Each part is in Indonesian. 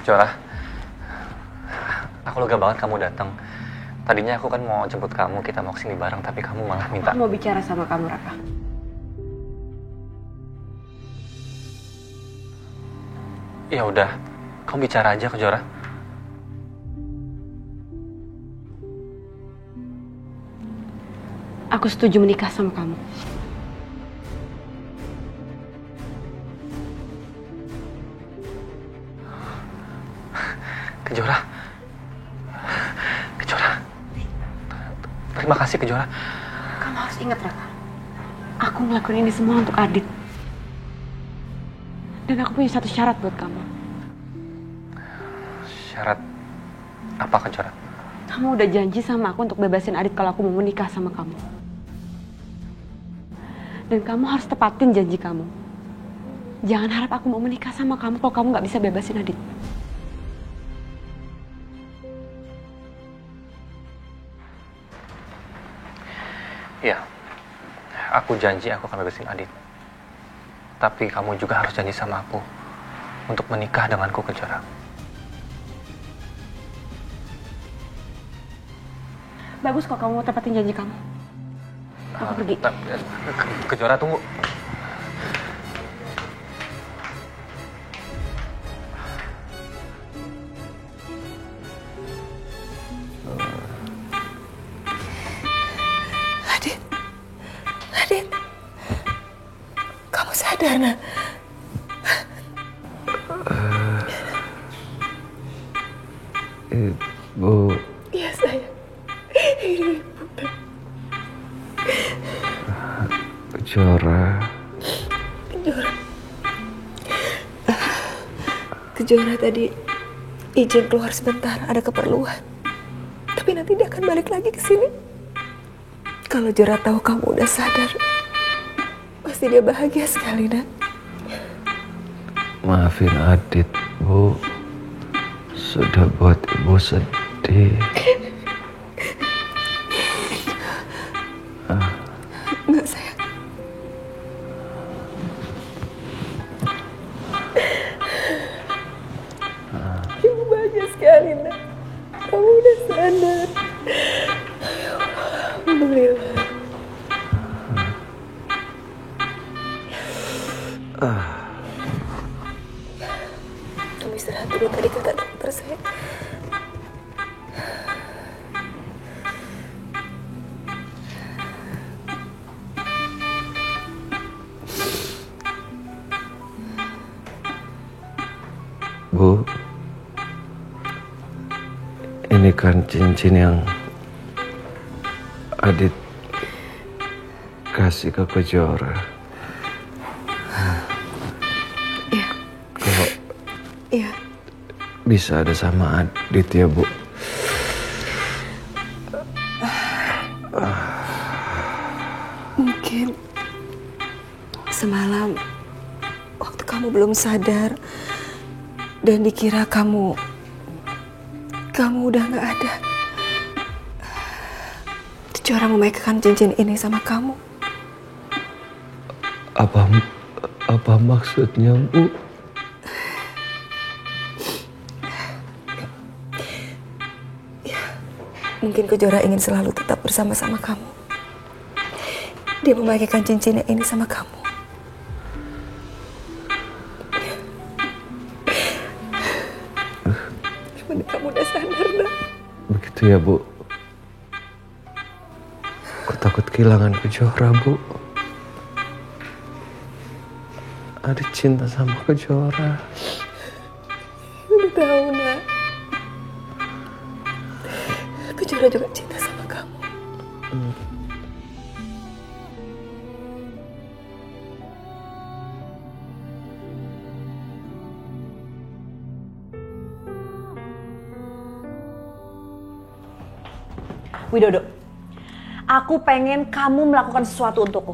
Jora, aku lega banget kamu datang. Tadinya aku kan mau jemput kamu, kita mau kesini bareng, tapi kamu malah minta. Aku mau bicara sama kamu, Raka. Ya udah, kamu bicara aja ke Jora. Aku setuju menikah sama kamu. Kejora. Terima kasih Kejora. Kamu harus ingat, Raka. Aku ngelakuin ini semua untuk Adit. Dan aku punya satu syarat buat kamu. Syarat apa Kejora? Kamu udah janji sama aku untuk bebasin Adit kalau aku mau menikah sama kamu. Dan kamu harus tepatin janji kamu. Jangan harap aku mau menikah sama kamu kalau kamu gak bisa bebasin Adit. Iya, aku janji aku akan bebasin Adit. Tapi kamu juga harus janji sama aku untuk menikah denganku Kejora. Bagus kok kamu mau tepatin janji kamu. Aku pergi. Kejora tunggu. Adit, kamu sadar, nak? Ibu. Iya, sayang. Ini ibu. Kejora tadi izin keluar sebentar, ada keperluan. Tapi nanti dia akan balik lagi ke sini. Kalau Jora tahu kamu udah sadar, pasti dia bahagia sekali, nak. Maafin Adit, Bu. Sudah buat Ibu sedih. Enggak, sayang. Ibu bahagia sekali, nak. Kamu udah sadar. Alhamdulillah. Kamu istirahat dulu, tadi kata dokter, sayang. Bu, ini kan cincin yang Adit kasih ke Kejora. Iya. Kalau Iya. bisa ada sama Adit ya, Bu. Mungkin semalam waktu kamu belum sadar dan dikira kamu udah gak ada, Jora memainkan cincin ini sama kamu. Apa maksudnya, Bu? Ya, mungkin Kejora ingin selalu tetap bersama-sama kamu. Dia memainkan cincinnya ini sama kamu. Cuman kamu udah sadar, nak. Begitu ya, Bu. Aku takut kehilangan Kejora, Bu. Adit cinta sama Kejora. Udah tahu, nak. Kejora juga cinta sama kamu. Widodo, aku pengen kamu melakukan sesuatu untukku.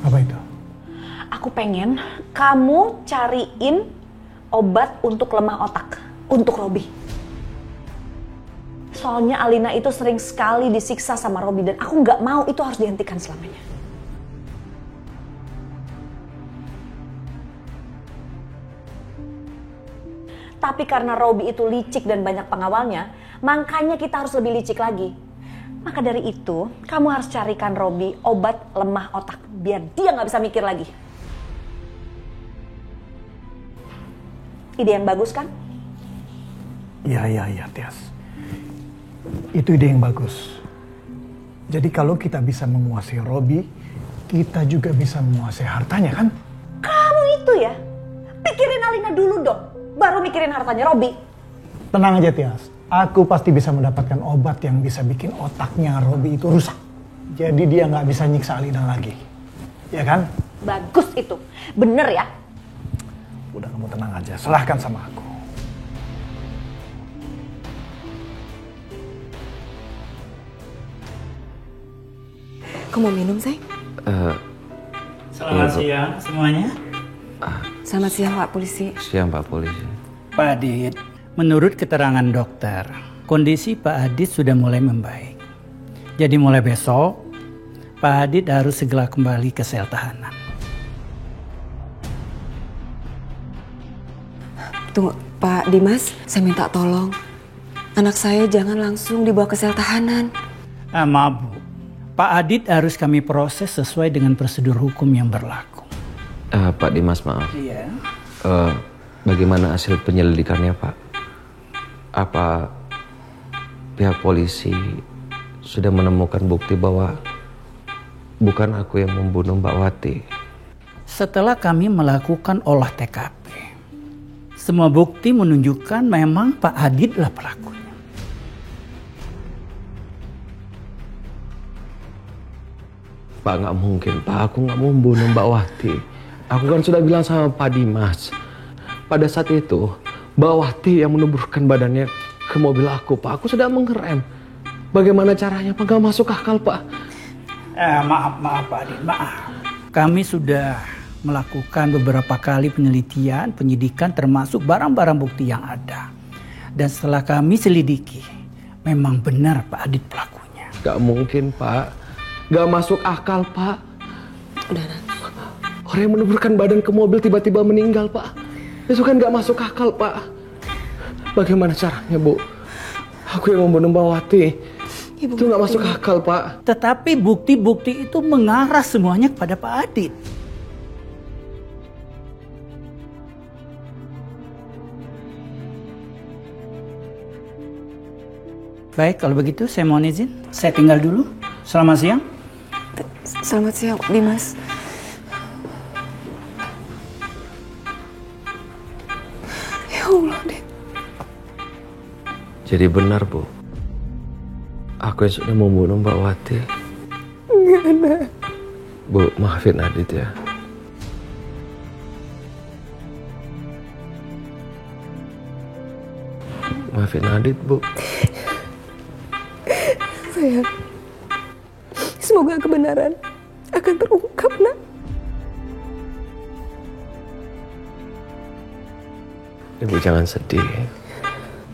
Apa itu? Aku pengen kamu cariin obat untuk lemah otak untuk Robi. Soalnya Alina itu sering sekali disiksa sama Robi dan aku nggak mau itu harus dihentikan selamanya. Tapi karena Robi itu licik dan banyak pengawalnya, makanya kita harus lebih licik lagi. Maka dari itu, kamu harus carikan Robi obat lemah otak biar dia nggak bisa mikir lagi. Ide yang bagus kan? Iya, Tias. Itu ide yang bagus. Jadi kalau kita bisa menguasai Robi, kita juga bisa menguasai hartanya kan? Kamu itu ya, pikirin Alina dulu dong, baru mikirin hartanya Robi. Tenang aja Tias, aku pasti bisa mendapatkan obat yang bisa bikin otaknya Robi itu rusak. Jadi dia nggak bisa nyiksa Alina lagi. Ya kan? Bagus itu, bener ya. Udah kamu tenang aja, serahkan sama aku. Kamu mau minum, sayang? Selamat siang semuanya. Selamat siang, Pak Polisi. Siang Pak Polisi. Pak Adit, menurut keterangan dokter, kondisi Pak Adit sudah mulai membaik. Jadi mulai besok, Pak Adit harus segera kembali ke sel tahanan. Tunggu, Pak Dimas, saya minta tolong. Anak saya jangan langsung dibawa ke sel tahanan. Maaf Bu, Pak Adit harus kami proses sesuai dengan prosedur hukum yang berlaku. Pak Dimas maaf. Iya. Bagaimana hasil penyelidikannya Pak? Apa pihak polisi sudah menemukan bukti bahwa bukan aku yang membunuh Mbak Wati? Setelah kami melakukan olah TKP, semua bukti menunjukkan memang Pak Adit lah pelakunya. Pak, nggak mungkin Pak, aku nggak mau membunuh Mbak Wati. Aku kan sudah bilang sama Pak Dimas. Pada saat itu, Mbak Wati yang menuburkan badannya ke mobil aku, Pak. Aku sudah mengerem. Bagaimana caranya Pak? Nggak masuk akal Pak. Maaf Pak Adit, maaf. Kami sudah melakukan beberapa kali penelitian, penyidikan termasuk barang-barang bukti yang ada. Dan setelah kami selidiki, memang benar Pak Adit pelakunya. Nggak mungkin Pak. Nggak masuk akal Pak. Udah, Nan. Orang yang menuburkan badan ke mobil tiba-tiba meninggal Pak. Itu kan nggak masuk akal Pak. Bagaimana caranya Bu? Aku yang membunuh Mbak Wati. Ibu Itu nggak masuk akal Pak. Tetapi bukti-bukti itu mengarah semuanya kepada Pak Adit. Baik, kalau begitu saya mohon izin. Saya tinggal dulu. Selamat siang. Selamat siang, Dimas. Ya Allah, Dit. Jadi benar Bu. Aku yang sudah membunuh Mbak Wati. Enggak ada. Bu, maafin Adit ya. Maafin Adit Bu. Sayang, semoga kebenaran akan terungkap, Nak. Ibu jangan sedih.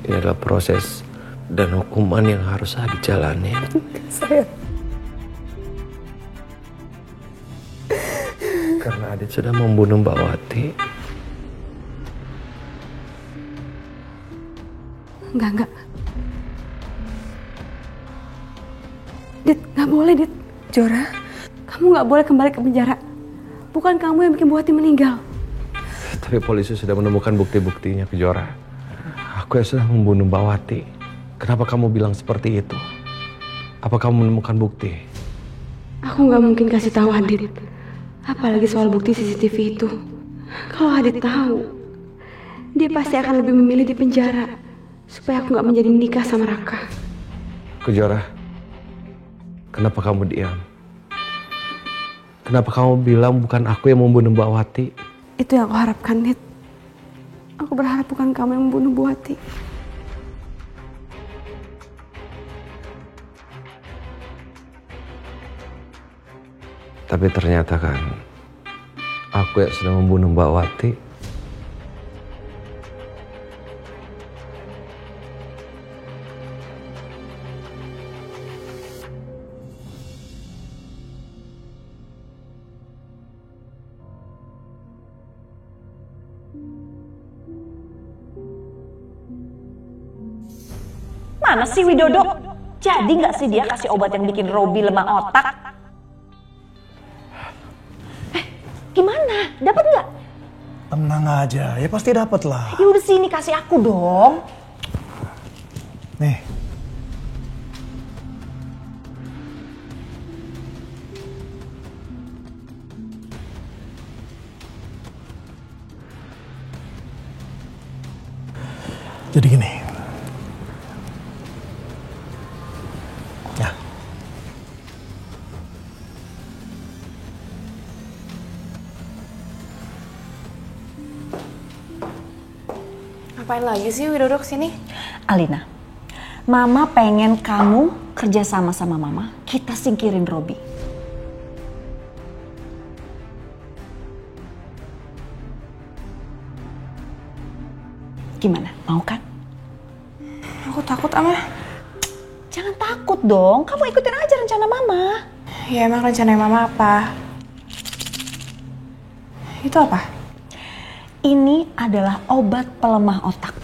Ini adalah proses dan hukuman yang harus dijalani. Sayang. Karena Adit sudah membunuh Mbak Wati. Enggak. Dit, nggak boleh, Dit. Jora, Kamu nggak boleh kembali ke penjara. Bukan kamu yang bikin Bu Wati meninggal. Tapi polisi sudah menemukan bukti-buktinya Kejora. Aku yang sudah membunuh Mbak Wati. Kenapa kamu bilang seperti itu? Apa kamu menemukan bukti? Aku nggak mungkin kasih tahu Adit. Apalagi soal bukti CCTV itu. Kalau Adit tahu, dia pasti akan lebih memilih di penjara supaya aku nggak menjadi nikah sama Raka. Kejora, kenapa kamu diam? Kenapa kamu bilang bukan aku yang membunuh Mbak Wati? Itu yang aku harapkan, Dit. Aku berharap bukan kamu yang membunuh Bu Wati. Tapi ternyata kan, aku yang sudah membunuh Mbak Wati. Mana sih Widodo? Jadi nggak sih dia kasih obat yang bikin Robi lemah otak? Gimana? Dapat nggak? Tenang aja, ya pasti dapat lah. Ya udah sini kasih aku dong. Nih. Jadi gini. Ya. Ngapain lagi sih Widodo kesini? Alina, Mama pengen kamu kerja sama Mama. Kita singkirin Robi. Gimana? Mau kan? Aku takut Ama. Jangan takut dong. Kamu ikutin aja rencana Mama. Ya emang rencananya Mama apa? Itu apa? Ini adalah obat pelemah otak.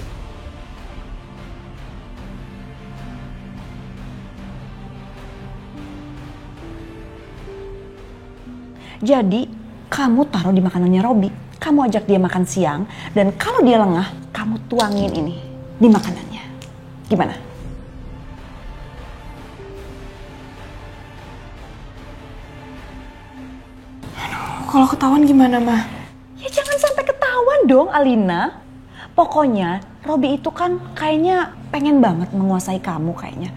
Jadi, kamu taruh di makanannya Robi. Kamu ajak dia makan siang. Dan kalau dia lengah, kamu tuangin ini di makanannya. Gimana? Kalau ketahuan gimana, Ma? Ya jangan sampai ketahuan dong, Alina. Pokoknya, Robi itu kan kayaknya pengen banget menguasai kamu kayaknya.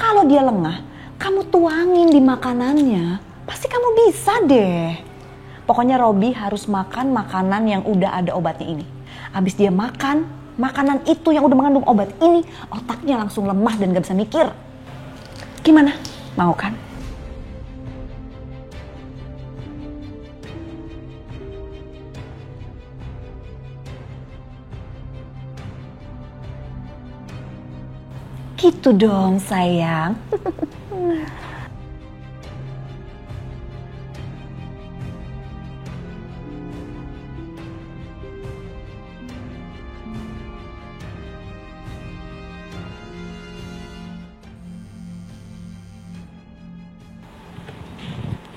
Kalau dia lengah, kamu tuangin di makanannya. Pasti kamu bisa deh. Pokoknya Robi harus makan makanan yang udah ada obatnya ini. Abis dia makan, makanan itu yang udah mengandung obat ini, otaknya langsung lemah dan gak bisa mikir. Gimana? Mau kan? Gitu dong sayang.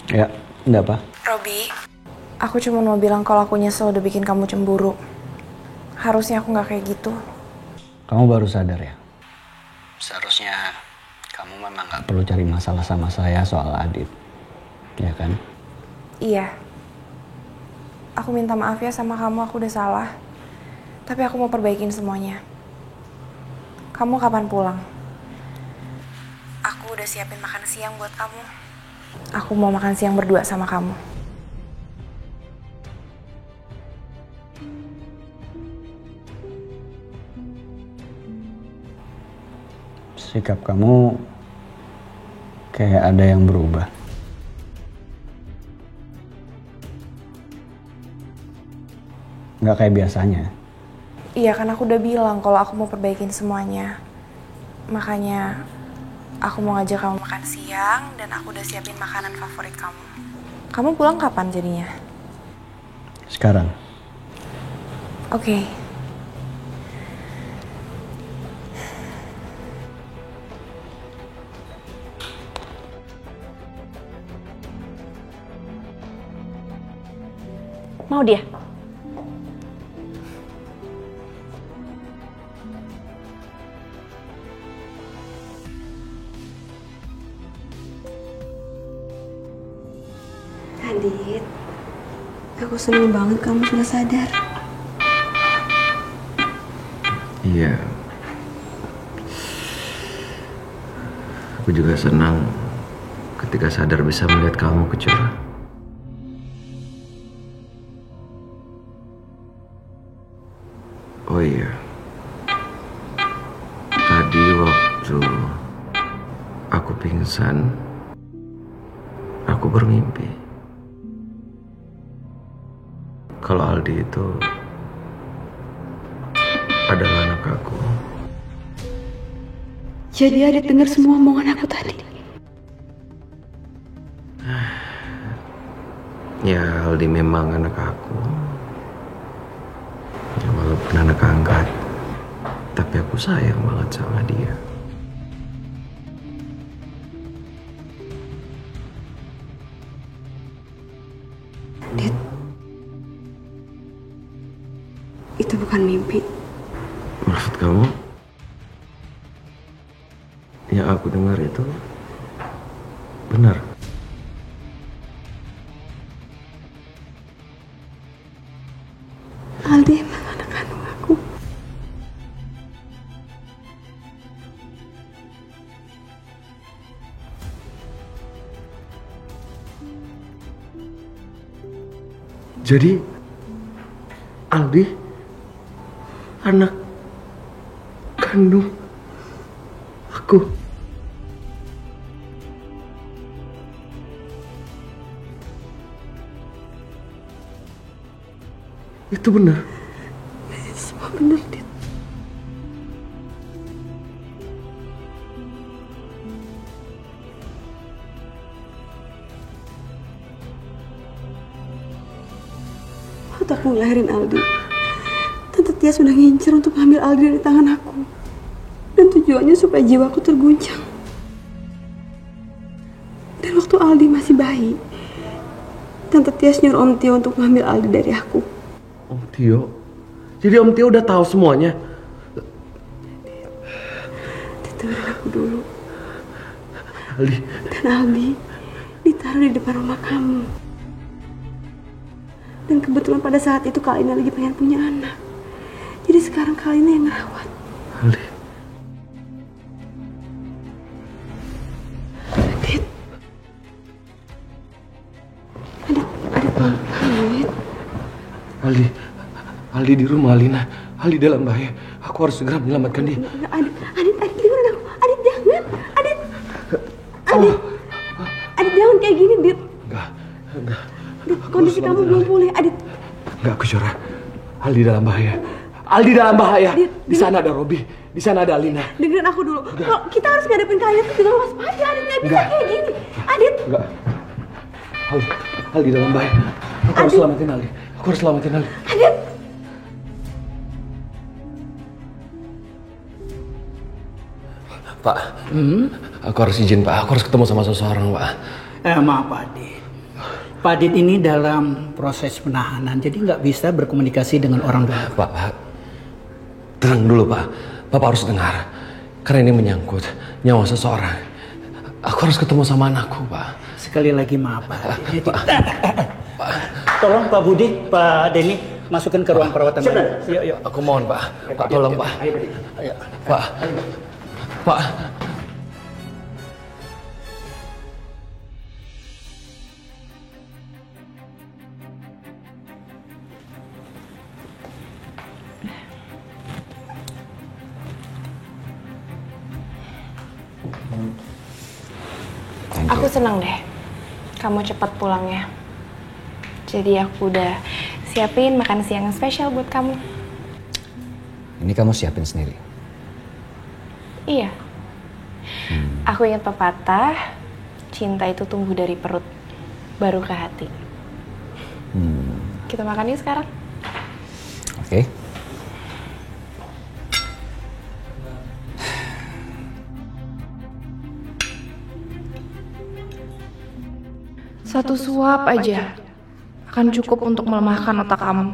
Ya, enggak apa? Robi, aku cuma mau bilang kalau aku nyesel udah bikin kamu cemburu. Harusnya aku nggak kayak gitu. Kamu baru sadar ya? Seharusnya kamu memang nggak perlu cari masalah sama saya soal Adit. Ya kan? Iya. Aku minta maaf ya sama kamu, aku udah salah. Tapi aku mau perbaikin semuanya. Kamu kapan pulang? Aku udah siapin makan siang buat kamu. Aku mau makan siang berdua sama kamu. Sikap kamu kayak ada yang berubah. Nggak kayak biasanya. Iya kan aku udah bilang kalau aku mau perbaikin semuanya. Makanya aku mau ngajak kamu makan siang dan aku udah siapin makanan favorit kamu. Kamu pulang kapan jadinya? Sekarang. Oke. Mau dia? Adit, aku seneng banget kamu sudah sadar. Iya. Aku juga senang ketika sadar bisa melihat kamu kecurah. Oh iya. Tadi waktu aku pingsan, aku bermimpi kalau Aldi itu adalah anak aku. Jadi Adit dengar semua omongan aku tadi. Ya, Aldi memang anak aku. Ya, walaupun anak angkat, tapi aku sayang banget sama dia. bukan mimpi. Maksud kamu, yang aku dengar itu benar? Aldi emang anak kandung aku. Jadi, Aldi anak kandung aku. Itu benar? Semua benar, Dit. Waktu aku ngelahirin Aldi, Tante Tia sudah ngincer untuk ngambil Aldi dari tangan aku. Dan tujuannya supaya jiwaku terguncang. Dan waktu Aldi masih bayi, Tante Tias nyuruh Om Tio untuk ngambil Aldi dari aku. Om Tio? Jadi Om Tio udah tahu semuanya? Dengerin aku dulu. Aldi. Dan Aldi ditaruh di depan rumah kamu. Dan kebetulan pada saat itu Kak Alina lagi pengen punya anak. Jadi sekarang Kak Alina yang ngerawat. Aldi. Adit. Adit pelan-pelan, Adit. Aldi di rumah Alina. Aldi dalam bahaya. Aku harus segera menyelamatkan dia. Adit, dengerin aku. Adit, jangan. Adit, jangan kayak gini, Dit. Enggak. Dit, kondisi kamu belum pulih, Adit. Enggak, aku Syura. Aldi dalam bahaya. Aldi dalam bahaya. Dit, Di sana ada Robi. Di sana ada Alina. Dengerin aku dulu. Kalau kita harus ngadepin kalian tuh dengan waspada, Adit. Nggak bisa kayak gini. Adit. Enggak. Aldi dalam bahaya. Aku harus selamatin Aldi. Adit. Pak, aku harus izin Pak. Aku harus ketemu sama seseorang Pak. Maaf Pak Adit. Pak Adit ini dalam proses penahanan, jadi nggak bisa berkomunikasi dengan orang dulu. Pak, tenang dulu Pak. Bapak harus dengar. Karena ini menyangkut nyawa seseorang. Aku harus ketemu sama anakku Pak. Sekali lagi maaf Pak Adit. Tolong Pak Budi, Pak Denny masukkan ke ruang perawatan. Yuk. Aku mohon Pak. Pak tolong Pak. Ayo. Pak. Aku senang deh kamu cepat pulangnya. Jadi aku udah siapin makan siang yang spesial buat kamu. Ini kamu siapin sendiri? Iya. Aku ingat pepatah, cinta itu tumbuh dari perut, baru ke hati. Kita makan yuk sekarang. Oke. Satu suap aja akan cukup untuk melemahkan otak kamu.